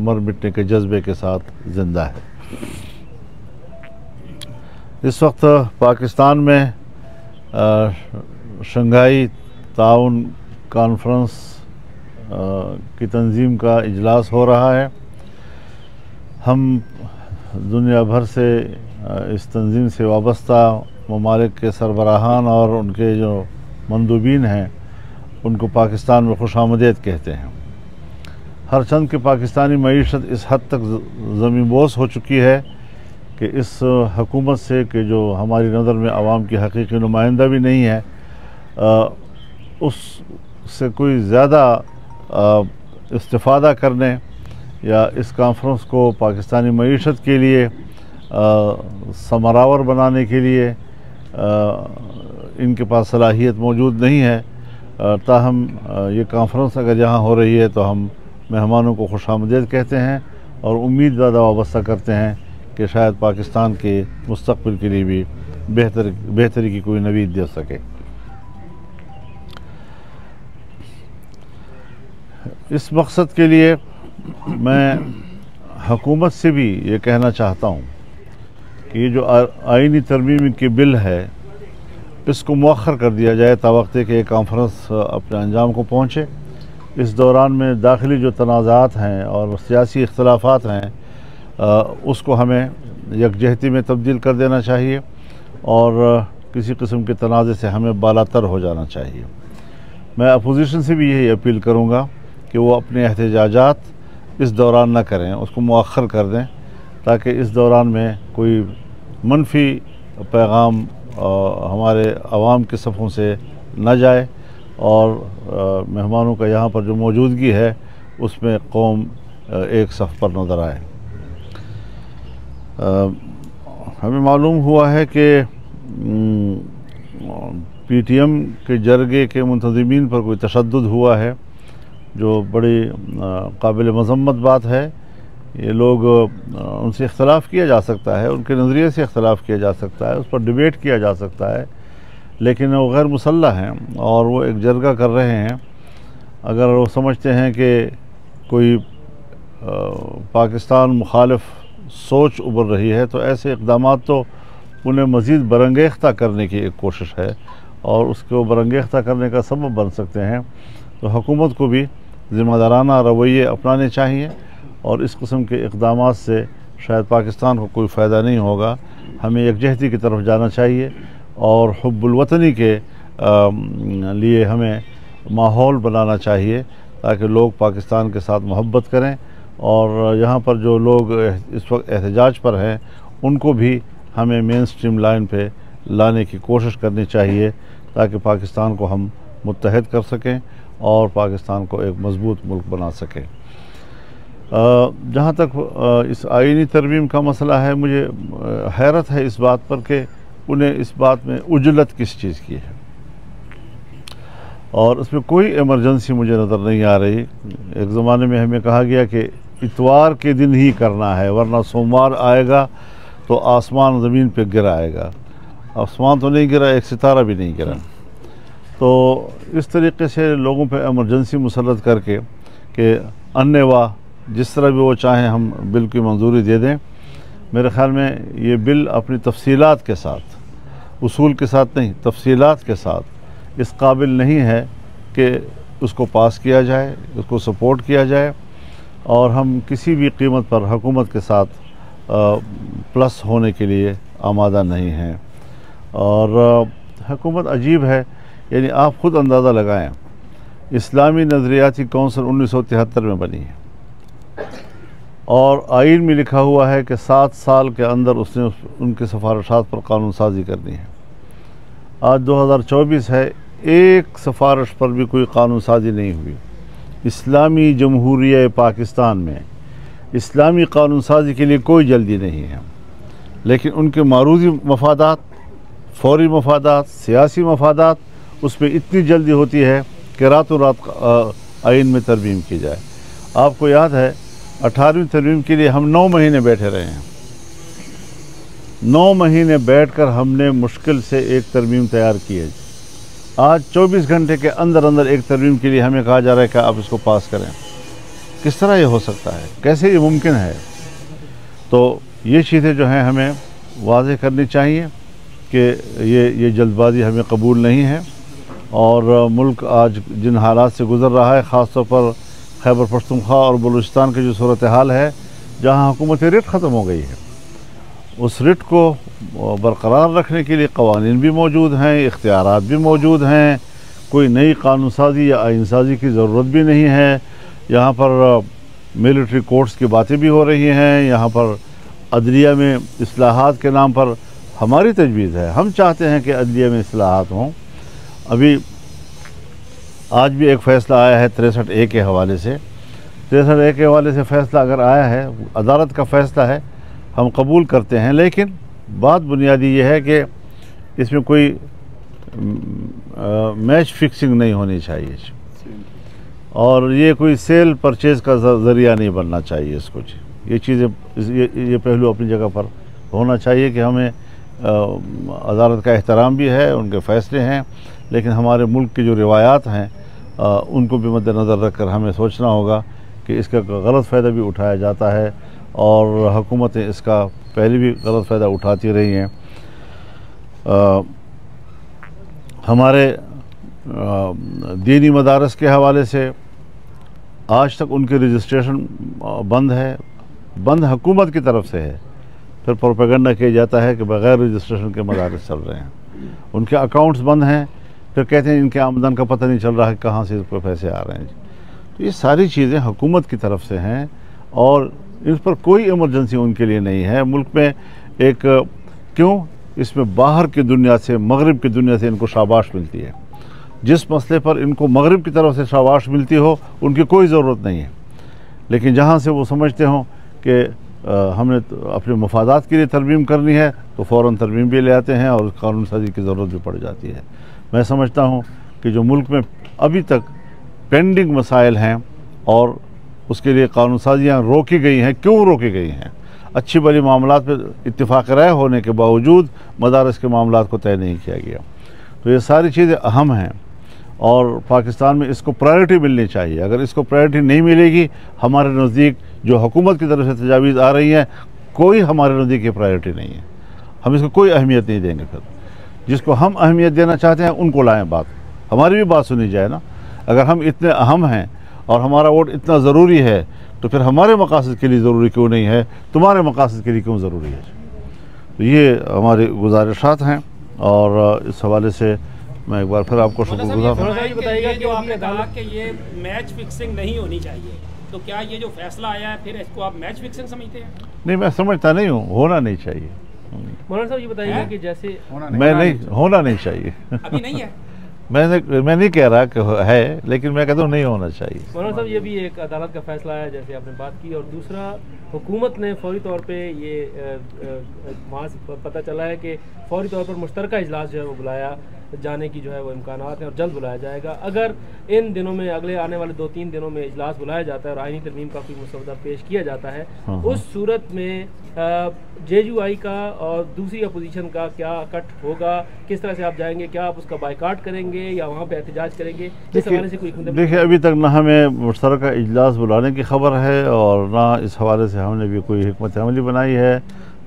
मर मिटने के जज्बे के साथ ज़िंदा है। इस वक्त पाकिस्तान में शंघाई ताउन कॉन्फ्रेंस की तंजीम का इजलास हो रहा है। हम दुनिया भर से इस तंजीम से वाबस्ता ममालिक के सरबराहान और उनके जो मंदूबीन हैं उनको पाकिस्तान में खुशामदीद कहते हैं। हर चंद की पाकिस्तानी मईशत इस हद तक ज़मींबोस हो चुकी है कि इस हुकूमत से कि जो हमारी नज़र में आवाम की हकीकी नुमाइंदा भी नहीं है, उससे कोई ज़्यादा इस्तिफ़ादा करने या इस कॉन्फ्रेंस को पाकिस्तानी मईशत के लिए समरावर बनाने के लिए इनके पास सलाहियत मौजूद नहीं है। ताहम ये कॉन्फ्रेंस अगर यहाँ हो रही है तो हम मेहमानों को खुशामदीद कहते हैं और उम्मीद ज़्यादा वाबस्ता करते हैं कि शायद पाकिस्तान के मुस्तक़बिल के लिए भी बेहतरी की कोई नवीद दे सके। इस मकसद के लिए मैं हुकूमत से भी ये कहना चाहता हूँ कि ये जो आईनी तरमीम की बिल है इसको मौखर कर दिया जाए तावक्ते के कॉन्फ्रेंस अपने अंजाम को पहुँचे। इस दौरान में दाखिली जो तनाज़ात हैं और सियासी इख्तलाफात हैं उसको हमें यकजहती में तब्दील कर देना चाहिए और किसी किस्म के तनाज़े से हमें बालातर हो जाना चाहिए। मैं अपोजिशन से भी यही अपील करूँगा कि वो अपने एहतजाजात इस दौरान न करें, उसको मौखर कर दें ताकि इस दौरान में कोई मनफी पैगाम हमारे आवाम के सफ़ों से न जाए और मेहमानों का यहाँ पर जो मौजूदगी है उसमें कौम एक सफ़ पर नज़र आए। हमें मालूम हुआ है कि PTM के जरगे के मुंतज़िमीन पर कोई तशद्दुद हुआ है जो बड़ी काबिल मज़म्मत बात है। ये लोग उनसे इख्तलाफ किया जा सकता है, उनके नज़रिए से इख्तलाफ किया जा सकता है, उस पर डिबेट किया जा सकता है, लेकिन वो गैर मुसल्लह हैं और वो एक जरगा कर रहे हैं। अगर वो समझते हैं कि कोई पाकिस्तान मुखालिफ सोच उभर रही है तो ऐसे इक़दाम तो उन्हें मज़ीद बरंगेख्ता करने की एक कोशिश है और उसको बरंगेख्ता करने का सबब बन सकते हैं। तो हुकूमत को भी ज़िम्मेदाराना रवैये अपनाने चाहिए और इस किस्म के इक़दामात से शायद पाकिस्तान को कोई फ़ायदा नहीं होगा। हमें यकजहती की तरफ जाना चाहिए और हुब्बुल वतनी के लिए हमें माहौल बनाना चाहिए ताकि लोग पाकिस्तान के साथ मोहब्बत करें और यहाँ पर जो लोग इस वक्त एहतजाज पर हैं उनको भी हमें मेन स्ट्रीम लाइन पे लाने की कोशिश करनी चाहिए ताकि पाकिस्तान को हम मुत्तहद कर सकें और पाकिस्तान को एक मज़बूत मुल्क बना सकें। जहाँ तक इस आईनी तरमीम का मसला है, मुझे हैरत है इस बात पर कि उन्हें इस बात में उजलत किस चीज़ की है और उसमें कोई इमरजेंसी मुझे नज़र नहीं आ रही। एक ज़माने में हमें कहा गया कि इतवार के दिन ही करना है वरना सोमवार आएगा तो आसमान ज़मीन पे गिर आएगा। आसमान तो नहीं गिरा, एक सितारा भी नहीं गिरा। तो इस तरीके से लोगों पे इमरजेंसी मुसल्लत करके कि अन्नेवा जिस तरह भी वो चाहें हम बिल की मंजूरी दे दें। मेरे ख़्याल में ये बिल अपनी तफसीलात के साथ, उसूल के साथ नहीं, तफसीलात के साथ इस काबिल नहीं है कि उसको पास किया जाए, उसको सपोर्ट किया जाए और हम किसी भी कीमत पर हुकूमत के साथ प्लस होने के लिए आमादा नहीं हैं। और हुकूमत अजीब है, यानी आप ख़ुद अंदाज़ा लगाएं, इस्लामी नज़रियाती कौंसिल 1973 में बनी है और आइन में लिखा हुआ है कि 7 साल के अंदर उसने उनके सिफारिशात पर कानून साजी करनी है। आज 2024 है, एक सिफारिश पर भी कोई कानून साजी नहीं हुई। इस्लामी जमहूरिया पाकिस्तान में इस्लामी कानून साजी के लिए कोई जल्दी नहीं है, लेकिन उनके मारूजी मफादात, फौरी मफादात, सियासी मफादात, उस पर इतनी जल्दी होती है कि रातों रात आइन में तरमीम की जाए। आपको याद है 18वीं तरमीम के लिए हम 9 महीने बैठे रहे हैं। 9 महीने बैठकर हमने मुश्किल से एक तरमीम तैयार की है। आज 24 घंटे के अंदर अंदर एक तरमीम के लिए हमें कहा जा रहा है कि आप इसको पास करें। किस तरह ये हो सकता है, कैसे ये मुमकिन है? तो ये चीज़ें जो हैं हमें वाज़ेह करनी चाहिए कि ये जल्दबाजी हमें कबूल नहीं है। और मुल्क आज जिन हालात से गुज़र रहा है, ख़ास तौर पर खैबर पख्तूनख्वा और बलूचिस्तान की जो सूरत हाल है, जहाँ हुकूमत रिट ख़त्म हो गई है, उस रिट को बरकरार रखने के लिए कवानीन भी मौजूद हैं, इख्तियारात भी मौजूद हैं, कोई नई कानून साजी या आइन साजी की ज़रूरत भी नहीं है। यहाँ पर मिलिट्री कोर्ट्स की बातें भी हो रही हैं, यहाँ पर अदलिया में इस्लाहात के नाम पर हमारी तजवीज़ है, हम चाहते हैं कि अदलिया में इस्लाहात हों। अभी आज भी एक फ़ैसला आया है 63A के हवाले से। 63A के हवाले से फ़ैसला अगर आया है, अदालत का फ़ैसला है, हम कबूल करते हैं, लेकिन बात बुनियादी ये है कि इसमें कोई मैच फिक्सिंग नहीं होनी चाहिए और ये कोई सेल परचेज़ का ज़रिया नहीं बनना चाहिए इसको। ये चीज़ें ये पहलू अपनी जगह पर होना चाहिए कि हमें अदालत का एहतराम भी है, उनके फ़ैसले हैं, लेकिन हमारे मुल्क की जो रिवायात हैं उनको भी मद्देनज़र रखकर हमें सोचना होगा कि इसका गलत फ़ायदा भी उठाया जाता है और हुकूमतें इसका पहले भी गलत फ़ायदा उठाती रही हैं। हमारे दीनी मदारस के हवाले से आज तक उनके रजिस्ट्रेशन बंद हुकूमत की तरफ से है। फिर प्रोपेगेंडा किया जाता है कि बग़ैर रजिस्ट्रेशन के मदारस चल रहे हैं, उनके अकाउंट्स बंद हैं, फिर कहते हैं इनके आमदन का पता नहीं चल रहा है कहाँ से इसको पैसे आ रहे हैं। तो ये सारी चीज़ें हुकूमत की तरफ से हैं और इस पर कोई इमरजेंसी उनके लिए नहीं है। मुल्क में एक क्यों इसमें बाहर की दुनिया से, मगरिब की दुनिया से इनको शाबाश मिलती है। जिस मसले पर इनको मगरिब की तरफ से शाबाश मिलती हो उनकी कोई ज़रूरत नहीं है, लेकिन जहाँ से वो समझते हों कि हमने तो अपने मफादात के लिए तरमीम करनी है तो फ़ौरन तरमीम भी ले आते हैं और कानून साजी की ज़रूरत भी पड़ जाती है। मैं समझता हूँ कि जो मुल्क में अभी तक पेंडिंग मसाइल हैं और उसके लिए कानून साजियाँ रोकी गई हैं, क्यों रोकी गई हैं? अच्छी भली मामलात पर इत्तिफाक़ राय होने के बावजूद मदारस के मामलात को तय नहीं किया गया। तो ये सारी चीज़ें अहम हैं और पाकिस्तान में इसको प्रायोरिटी मिलनी चाहिए। अगर इसको प्रायोरिटी नहीं मिलेगी, हमारे नज़दीक जो हुकूमत की तरफ से तजावीज़ आ रही हैं, कोई हमारे नज़दीक ये प्रायोरिटी नहीं है, हम इसको कोई अहमियत नहीं देंगे। फिर जिसको हम अहमियत देना चाहते हैं उनको लाएं बात, हमारी भी बात सुनी जाए ना। अगर हम इतने अहम हैं और हमारा वोट इतना ज़रूरी है तो फिर हमारे मकासद के लिए ज़रूरी क्यों नहीं है, तुम्हारे मकासद के लिए क्यों ज़रूरी है? तो ये हमारी गुजारिशात हैं और इस हवाले से मैं एक बार फिर आपको शुक्रगुज़ार हूँ। ये बताइएगा कि आपने कहा कि ये मैच फिक्सिंग नहीं होनी चाहिए, तो क्या ये जो फैसला आया है फिर इसको आप मैच फिक्सिंग समझते हैं? नहीं, मैं समझता नहीं हूँ, होना नहीं चाहिए। मौलाना साहब ये बताइएगा कि जैसे होना नहीं चाहिए। अभी नहीं है मैं नहीं कह रहा कि है, लेकिन मैं कहता हूँ नहीं होना चाहिए। मौलाना साहब ये भी एक अदालत का फैसला है जैसे आपने बात की, और दूसरा हुकूमत ने फौरी तौर पे ये वहाँ से पता चला है कि फौरी तौर पर मुश्तरका इजलास जो है वो बुलाया जाने की जो है वो इम्कानात हैं और जल्द बुलाया जाएगा। अगर इन दिनों में, अगले आने वाले 2-3 दिनों में इजलास बुलाया जाता है और आईनी तरमीम का कोई मसौदा पेश किया जाता है, उस सूरत में JUI का और दूसरी अपोजिशन का क्या कट होगा, किस तरह से आप जाएंगे? क्या आप उसका बायकाट करेंगे या वहाँ पे एहतजाज करेंगे? इस हवाले से कोई देखिए, अभी तक ना हमें मुश्तरका इजलास बुलाने की खबर है और ना इस हवाले से हमने भी कोई हिकमत अमली बनाई है।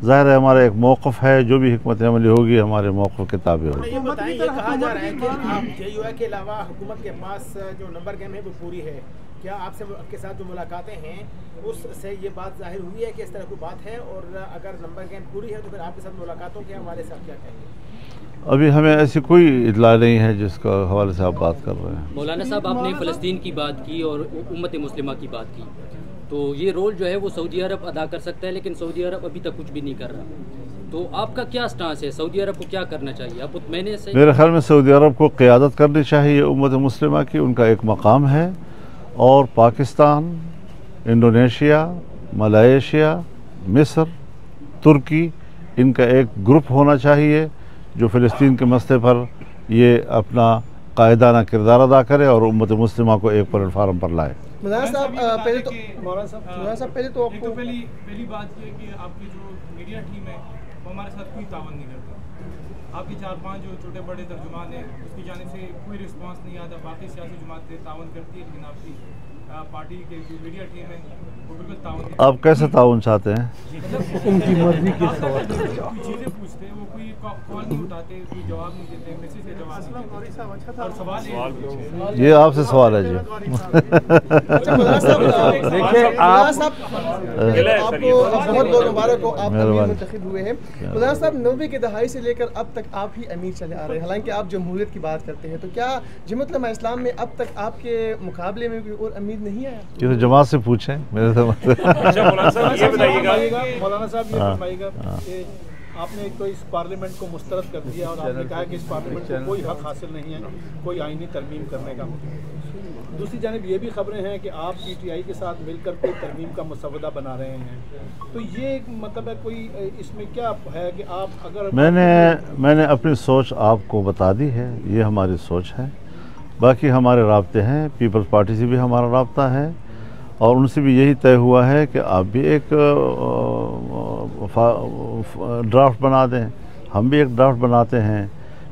ज़ाहिर है हमारा एक मौक़िफ़ है, जो भी हिकमत अमली होगी हमारे मौक़िफ़ के ताबे होगी। ये बताएं, ये कहा जा रहा है कि आप JUI के अलावा हुकूमत के पास जो नंबर गेम है वो पूरी है, क्या आपके साथ जो मुलाकातें हैं उससे ये बात जाहिर हुई है कि इस तरह की बात है? और अगर नंबर गेम पूरी है तो फिर आपके साथ मुलाकातों के हमारे साथ क्या कहेंगे? अभी हमें ऐसी कोई इतला नहीं है जिसका हवाले से आप बात कर रहे हैं। मौलाना साहब, आपने फ़लस्तीन की बात की और उम्मत मुस्लिमा की बात की, तो ये रोल जो है वो सऊदी अरब अदा कर सकता है, लेकिन सऊदी अरब अभी तक कुछ भी नहीं कर रहा। तो आपका क्या स्टांस है? सऊदी अरब को क्या करना चाहिए? आप मैंने से मेरे ख्याल में सऊदी अरब को क़ियादत करनी चाहिए उम्मत मुस्लिमा की, उनका एक मकाम है। और पाकिस्तान, इंडोनेशिया, मलेशिया, मिस्र, तुर्की, इनका एक ग्रुप होना चाहिए जो फ़लस्तीन के मसले पर ये अपना कायदाना किरदार अदा करे और उम्मत मुस्लिमा को एक प्लेटफार्म पर लाए। मौलाना साहब पहले तो पहली बात ये कि आपकी जो मीडिया टीम है वो हमारे साथ कोई तावन नहीं करता। आपके 4-5 जो छोटे बड़े तर्जुमान हैं उसकी जाने से कोई रिस्पांस नहीं आता। बाकी सियासी जमातें तावन करती है, लेकिन आपकी पार्टी के जो मीडिया टीम है वो बिल्कुल ताउन आप कैसे ताउन चाहते हैं? उनकी मर्जी के सवाल कोई चीज़ें पूछते हैं, वो कोई कॉल नहीं उठाते, कोई जवाब नहीं देते, मैसेज का जवाब नहीं देते, और सवाल ये आपसे सवाल है जी। देखिए आपको बहुत बहुत मुबारक हो, आप अमीर मुंतखब हुए हैं। मौलाना साहब 90 की दहाई से लेकर अब तक आप ही अमीर चले आ रहे हैं, हालांकि आप जमहूरियत की बात करते हैं, तो क्या जमात इस्लाम में अब तक आपके मुकाबले में कोई और अमीर नहीं आया? ये तो जमात से पूछें, मेरे से मौलाना साहब ये बताइएगा, मौलाना साहब ये फरमाइएगा कि आपने एक तो इस पार्लियामेंट को मुस्तरद कर दिया और आपने कहा कि इस पार्लियामेंट को कोई हक हासिल नहीं है कोई आईनी तरमीम करने का। दूसरी जानिब ये भी खबरें हैं कि आप PTI के साथ मिलकर कोई तरमीम का मसवदा बना रहे हैं, तो ये मतलब है कोई इसमें क्या है कि आप अगर मैंने अपनी सोच आपको बता दी है, ये हमारी सोच है। बाकी हमारे राब्ते हैं, पीपल्स पार्टी से भी हमारा राब्ता है और उनसे भी यही तय हुआ है कि आप भी एक ड्राफ्ट बना दें, हम भी एक ड्राफ्ट बनाते हैं।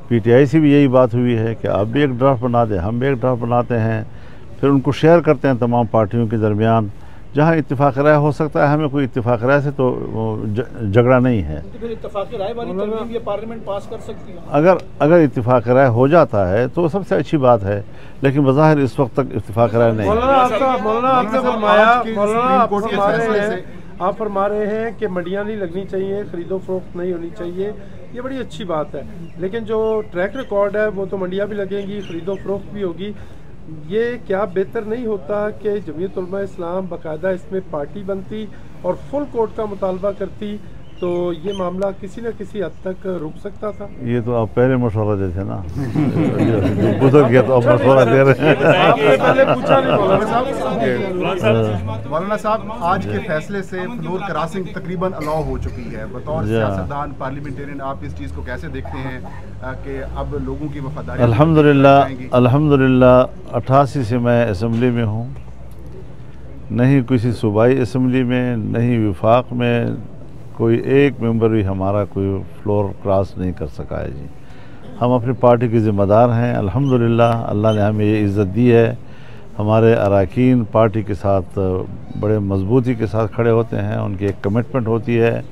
PTI से भी यही बात हुई है कि आप भी एक ड्राफ्ट बना दें, हम भी एक ड्राफ्ट बनाते हैं, फिर उनको शेयर करते हैं तमाम पार्टियों के दरमियान। जहाँ इत्तेफाक राय हो सकता है, हमें कोई इत्तेफाक राय से तो झगड़ा नहीं है। तो फिर इत्तेफाक राय वाली तरमीम ये पार्लियामेंट पास कर सकती है? अगर इत्तेफाक राय हो जाता है तो सबसे अच्छी बात है, लेकिन बज़ाहिर इस वक्त तक इत्तेफाक राय नहीं है। आप फरमा रहे हैं कि मंडियाँ नहीं लगनी चाहिए, खरीदो फरोख्त नहीं होनी चाहिए, ये बड़ी अच्छी बात है, लेकिन जो ट्रैक रिकॉर्ड है वो तो मंडियाँ भी लगेंगी, खरीदो फरोख्त भी होगी। ये क्या बेहतर नहीं होता कि जमीयत उलमा इस्लाम बाकायदा इसमें पार्टी बनती और फुल कोर्ट का मुतालबा करती, तो ये मामला किसी न किसी हद तक रुक सकता था? ये तो आप पहले मशवरा देते ना, गुजर गया तो अब मशवरा दे रहे हैं। आपने पहले पूछा नहीं मौलाना साहब, आज के फैसले से फ्लोर क्रॉसिंग तकरीबन अलाउ हो चुकी है। बतौर सियासतदान पार्लियामेंटेरियन आप इस चीज़ को कैसे देखते हैं कि अब लोगों की वफादारी? अल्हम्दुलिल्लाह 88 से मैं असम्बली में हूँ, नहीं किसी सूबाई असम्बली में, नहीं विफाक में कोई एक मेंबर भी हमारा कोई फ्लोर क्रॉस नहीं कर सका है जी। हम अपनी पार्टी के ज़िम्मेदार हैं। अल्हम्दुलिल्लाह अल्लाह ने हमें ये इज़्ज़त दी है। हमारे अरकान पार्टी के साथ बड़े मजबूती के साथ खड़े होते हैं, उनकी एक कमिटमेंट होती है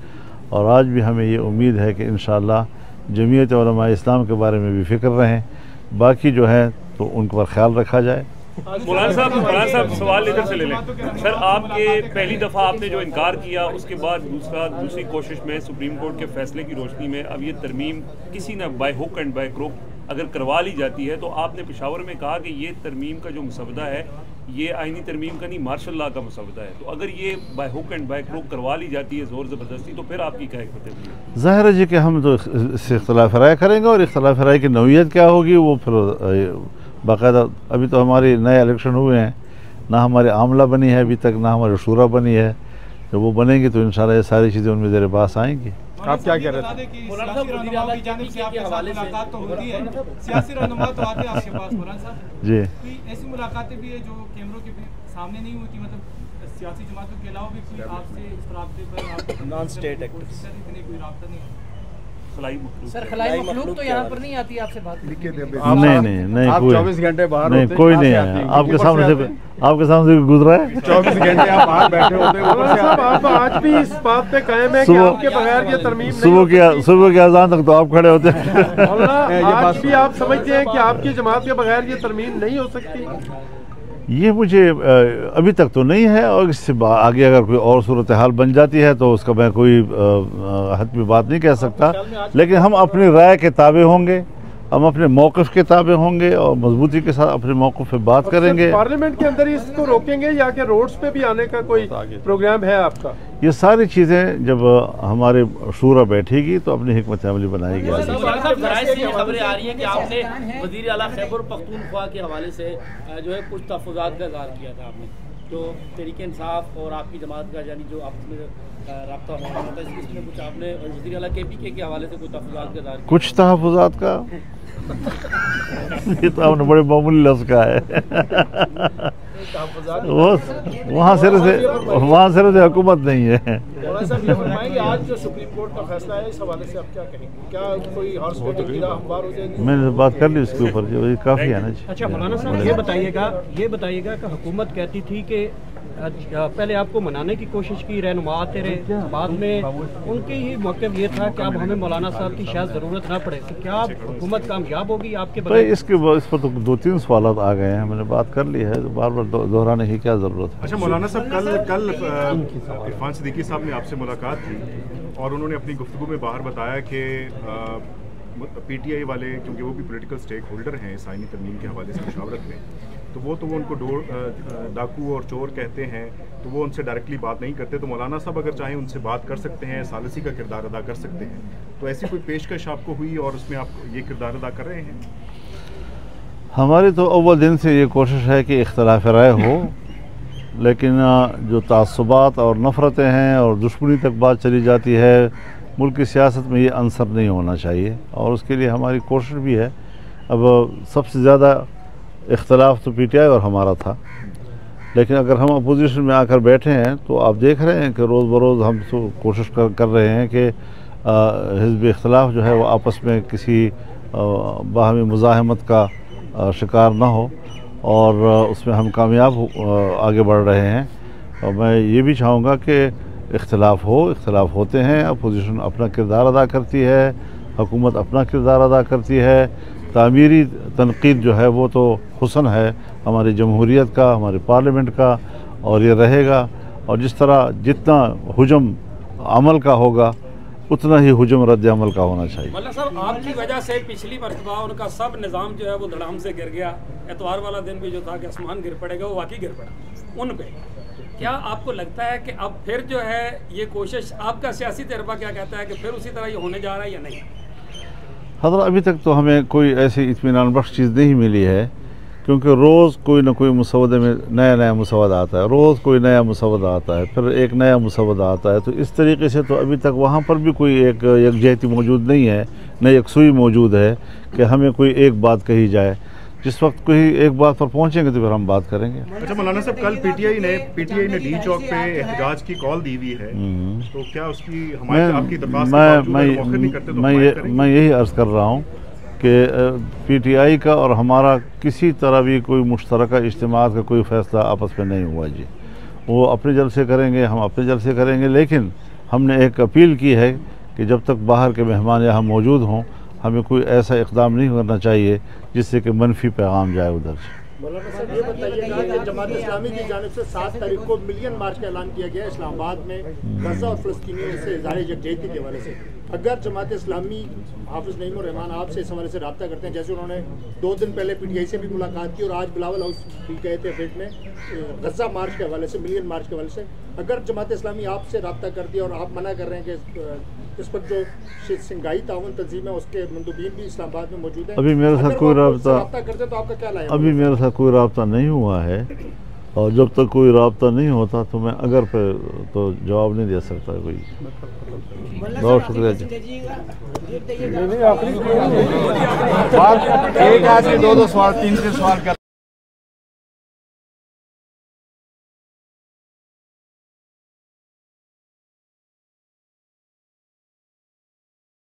और आज भी हमें ये उम्मीद है कि इंशाअल्लाह जमीयत उलमा इस्लाम के बारे में भी फ़िक्र रहें, बाकी जो है तो उन पर ख्याल रखा जाए। मौलाना साहब सवाल इधर से ले लें सर, आपके पहली दफ़ा आपने जो इनकार किया, उसके बाद दूसरी कोशिश में सुप्रीम कोर्ट के फैसले की रोशनी में अब ये तरमीम किसी न by hook and by crook अगर करवा ली जाती है, तो आपने पेशावर में कहा कि ये तरमीम का जो मसवदा है ये आइनी तरमीम का नहीं, मार्शल लॉ का मसवदा है, तो अगर ये by hook and by crook करवा ली जाती है ज़ोर ज़बरदस्ती, तो फिर आपकी क्या हिकमत? ज़ाहिर है जी कि हम तो इससे इख्तलाफ राय करेंगे और इख्तलाफ राय की नौइयत क्या होगी वो फिर बाकायदा। अभी तो हमारे नए इलेक्शन हुए हैं, ना हमारी आमला बनी है अभी तक, ना हमारी शूरा बनी है। जब वो बनेंगे तो इंशाल्लाह ये सारी चीज़ें उनमें ज़ेरे पास आएंगी। आप क्या कह रहे थे? सियासी रहनुमा तो आते हैं आपके पास मौलाना साहब जी, ऐसी मुलाकातें भी है जो कैमरों के सामने नहीं होती, मतलब सियासी जमातों के अलावा भी कोई आपसे इस राब्ते पर नॉन स्टेट एक्टर्स कोई राब्ता नहीं है? सर खलाई मखलूक तो यहाँ पर नहीं आती आपसे बात? नहीं आप 24 घंटे बाहर नहीं, कोई नहीं आया आपके सामने से गुजरा है। 24 घंटे आप बाहर बैठे होते हैं। आप आज भी इस बात पे कायम है कि आपके बगैर ये तरमीम सुबह के अज़ान तक तो आप खड़े होते हैं। आज भी आप समझते हैं कि आपकी जमात के बगैर ये तरमीम नहीं हो सकती? ये मुझे अभी तक तो नहीं है, और इससे आगे अगर कोई और सूरत हाल बन जाती है तो उसका मैं कोई हद में बात नहीं कह सकता, लेकिन हम अपनी राय के ताबे होंगे, हम अपने मौक़िफ़ के ताबे होंगे और मजबूती के साथ अपने मौक़िफ़ पे बात करेंगे। पार्लियामेंट के अंदर इसको रोकेंगे या कि रोड्स पे भी आने का कोई प्रोग्राम है आपका? ये सारी चीज़ें जब हमारे शूरा बैठेगी तो अपनी हिकमत अमली बनाएगी। खबरें आ रही हैं कि आपने वज़ीर आला खैबर पख्तूनख्वा के हवाले से जो है कुछ तहफ़्फ़ुज़ात का इज़हार किया था आपने, जो तहरीक इंसाफ और आपकी जमात का यानी जो आपस में राब्ता होना था, इसमें कुछ आपने वज़ीर आला KPK के हवाले से कुछ तहफ़्फ़ुज़ात का इज़हार किया? कुछ तहफ़्फ़ुज़ात का ये तो आपने बड़े मामूली लफ्ज़ का है। वो वहाँ सिर्फ से हुकूमत नहीं है। साहब ये फरमाएंगे आज जो सुप्रीम कोर्ट का फैसला है इस हवाले से आप क्या कहेंगे, क्या कोई हॉर्स ट्रेडिंग की राह हमवार हो जाएगी? मैंने बात कर ली उसके ऊपर, जो काफ़ी है ना जी। अच्छा मौलाना साहब ये बताइएगा कि हुकूमत कहती थी कि पहले आपको मनाने की कोशिश की, रहनुमा आते रहे, बाद में उनके ही मौक़िफ़ ये था कि अब हमें मौलाना साहब की शायद ज़रूरत ना पड़े, तो क्या हुकूमत कामयाब होगी आपके भाई? इस पर तो 2-3 सवाल आ गए हैं, मैंने बात कर ली है, तो बार बार दोहराने की क्या ज़रूरत है। अच्छा मौलाना साहब, कल इरफान सिद्दीकी साहब ने आपसे मुलाकात की और उन्होंने अपनी गुफ्तगू में बाहर बताया कि PTI वाले, क्योंकि वो भी पॉलिटिकल स्टेक होल्डर हैं इस आईनी तरमीम के हवाले से मुशावरत में, तो वो उनको डाकू और चोर कहते हैं, तो वो उनसे डायरेक्टली बात नहीं करते। तो मौलाना साहब अगर चाहें उनसे बात कर सकते हैं, सालसी का किरदार अदा कर सकते हैं। तो ऐसी कोई पेशकश आपको हुई और उसमें आप ये किरदार अदा कर रहे हैं? हमारी तो अव्वल दिन से ये कोशिश है कि इख्तलाफ राय हो, लेकिन जो तासुबात और नफ़रतें हैं और दुश्मनी तक बात चली जाती है, मुल्क की सियासत में ये अंसर नहीं होना चाहिए, और उसके लिए हमारी कोशिश भी है। अब सबसे ज़्यादा इख्तलाफ तो PTI और हमारा था, लेकिन अगर हम अपोजिशन में आकर बैठे हैं तो आप देख रहे हैं कि रोज़ बरोज़ हम तो कोशिश कर रहे हैं कि हिज़्ब इख्तलाफ जो है वो आपस में किसी बाहमी मुज़ाहमत का शिकार ना हो, और उसमें हम कामयाब आगे बढ़ रहे हैं। और मैं ये भी चाहूँगा कि इख्तलाफ होते हैं, अपोजिशन अपना किरदार अदा करती है, हुकूमत अपना किरदार अदा करती है। तामीरी तनकीद जो है वो तो हुस्न है हमारी जमहूरियत का, हमारे पार्लियामेंट का, और ये रहेगा। और जिस तरह जितना हुजम अमल का होगा उतना ही हुजम रद्द अमल का होना चाहिए। मतलब साहब आपकी वजह से पिछली मरतबा उनका सब निज़ाम जो है वो धड़ाम से गिर गया। एतवार वाला दिन भी जो था कि आसमान गिर पड़ेगा, वो वाकई गिर पड़ा उन पे। क्या आपको लगता है कि अब फिर जो है ये कोशिश, आपका सियासी तजर्बा क्या कहता है कि फिर उसी तरह ये होने जा रहा है या नहीं? हज़रत अभी तक तो हमें कोई ऐसी इत्मीनान बख्श चीज़ नहीं मिली है, क्योंकि रोज़ कोई ना कोई मुसवदे में नया मुसवदा आता है, रोज़ कोई नया मुसवदा आता है, फिर एक नया मुसवदा आता है। तो इस तरीके से तो अभी तक वहाँ पर भी कोई एक यकजहती मौजूद नहीं है, न यकसुई मौजूद है कि हमें कोई एक बात कही जाए। जिस वक्त कोई एक बात पर पहुँचेंगे तो फिर हम बात करेंगे। अच्छा मौलाना साहब, कल PTI ने डी चौक पे एहतजाज की कॉल दी हुई है, तो क्या उसकी हमारी आपकी दरख्वास्त मैं यही अर्ज़ कर रहा हूँ कि PTI का और हमारा किसी तरह भी कोई मुश्तरका इज्तिमात का कोई फ़ैसला आपस में नहीं हुआ जी। वो अपने जलसे करेंगे, हम अपने जलसे करेंगे, लेकिन हमने एक अपील की है कि जब तक बाहर के मेहमान यहाँ मौजूद हों, हमें कोई ऐसा इक़दाम नहीं करना चाहिए जिससे कि मनफी पैगाम जाए उधर से। मौलाना साहब ये बताइएगा कि जमात इस्लामी की जानिब से 7 तारीख को मिलियन मार्च का ऐलान किया गया इस्लामाबाद में गजा और फ़लस्तीनियों से इज़हार यकजहती के हवाले से। अगर जमात इस्लामी हाफिज़ नईम और रहमान आपसे इस हवाले से रब्ता करते हैं, जैसे उन्होंने 2 दिन पहले PTI से भी मुलाकात की और आज बिलावल हाउस भी गए थे फेट में गजा मार्च के हवाले से, मिलियन मार्च के हवाले से, अगर जमात इस्लामी आपसे रब्ता करती है और आप मना कर रहे हैं कि इस वक्त जो सिंगाई ताउन तंजीम है उसके मंदूबीन भी इस्लामाबाद में मौजूद है, अभी मेरे साथ कोई रब्ता करते तो आपका क्या लाया? अभी मेरे साथ कोई रब्ता नहीं हुआ है, और जब तक कोई रब्ता नहीं होता तो मैं अगर पे तो जवाब नहीं दे सकता कोई। बहुत शुक्रिया जी। एक आदमी 2 सवाल 3 सवाल